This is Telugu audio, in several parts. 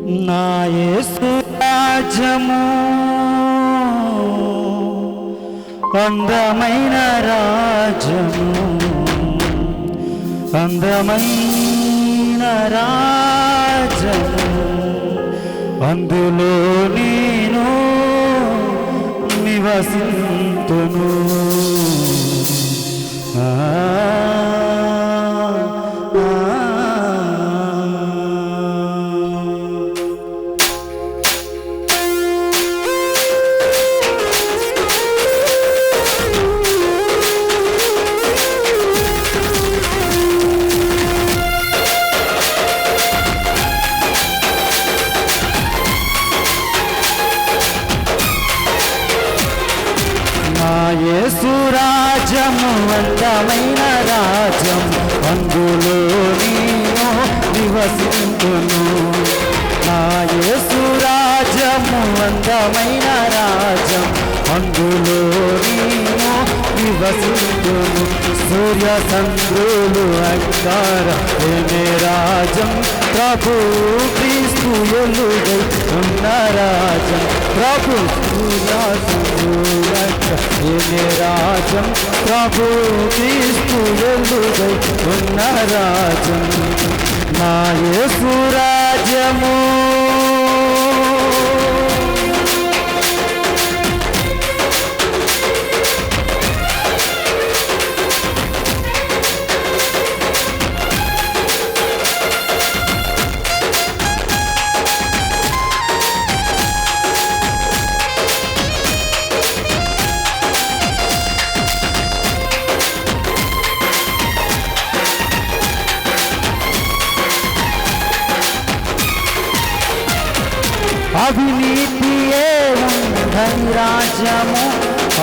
నా యేసు రాజ్యము అందమైన రాజ్యము, అందమైన రాజ్యము, అందులో నేను నివసింతును. యేసు రాజ్యము అందమైన రాజ్యం, అందులో నేను నివసింతును. నా యేసు రాజ్యము అందమైన రాజ్యం, అందులో నేను నివసింతును. సూర్య చంద్రులు అంగార రాజ్యం, ప్రభు క్రీస్తు ఎలుగై ఉన్న రాజ్యం. ప్రభు సూర్య చంద్రులు రాజ్యం, ప్రభు క్రీస్తు ఎలుగై ఉన్న రాజ్యం. నా యేసు రాజ్యము అవినీతియే ఉందని రాజ్యము,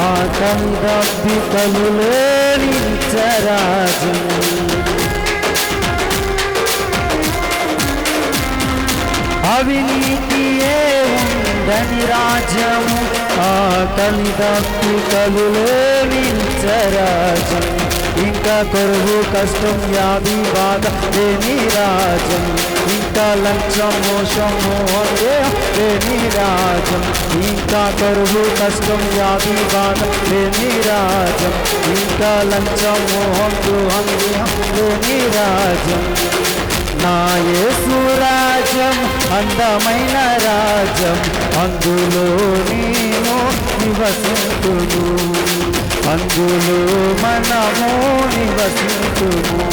ఆకలి దప్పికలు లేని నిత్యరాజ్యము. అవినీతియే ఉందని రాజ్యము, ఆకలి దప్పికలు లేని నిత్యరాజ్యం. ఇంకా కొరువు కష్టం వ్యాధి బాధ లేని రాజ్యం, ఇంకా లంచం మోసము లేని రాజ్యం. ఇంకా కొరువు కష్టం వ్యాధి బాధ లేని రాజ్యం, ఇంకా లంచం మోహం లేని రాజ్యం. నా యేసు రాజ్యం అందమైన రాజ్యం, అందులో నేను నివసింతును. అందులో మనము నివసింతుము.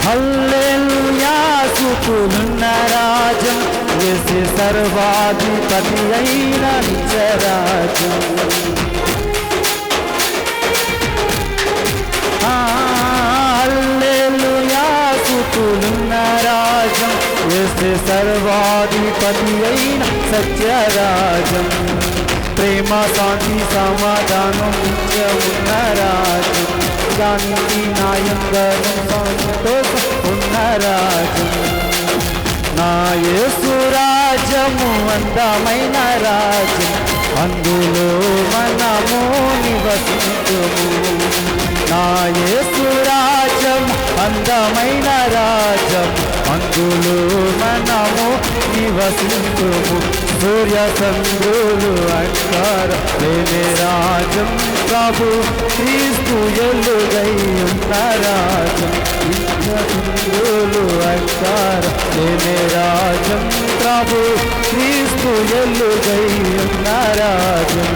హల్లెలూయా స్తుతులున్న రాజ్యం, యేసు సర్వాధిపతి అయిన నిత్యరాజ్యం. హల్లెలూయా స్తుతులున్న రాజ్యం, యేసు సర్వాధిపతి అయిన సత్యరాజ్యం. ప్రేమ శాంతి సమాధానం నిత్యమున్న రాజ్యం, దానికి న్యాయంగా సంతోషం ఉన్న రాజ్యం. నా యేసు రాజ్యము అందమైన రాజ్యం, అందులో మనము నివసించుము. నా యేసు రాజ్యం అందమైన రాజ్యం, అందులో మనము నివసించుము. సూర్య చంద్రులు అంగార లేని రాజ్యం, ప్రభు క్రీస్తు ఎలుగై ఉన్న రాజ్యం. చంద్రులు అంగార లేని రాజ్యం, ప్రభు క్రీస్తు ఎలుగై ఉన్న రాజ్యం.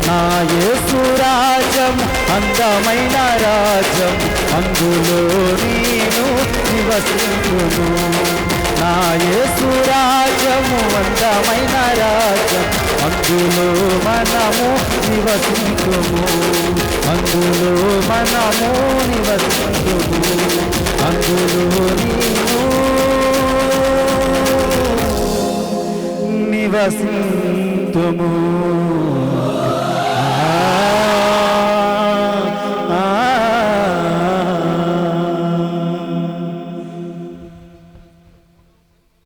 నా యేసు రాజ్యం అందమైన రాజ్యం, అందులో నేను నివసించును. నా యేసు రాజ్యము అందమైన రాజ్యం, అందులో మనము నివసించుము. అందులో మనము నివసించుము. అందులో నీవు నివసించుము. నిత్యము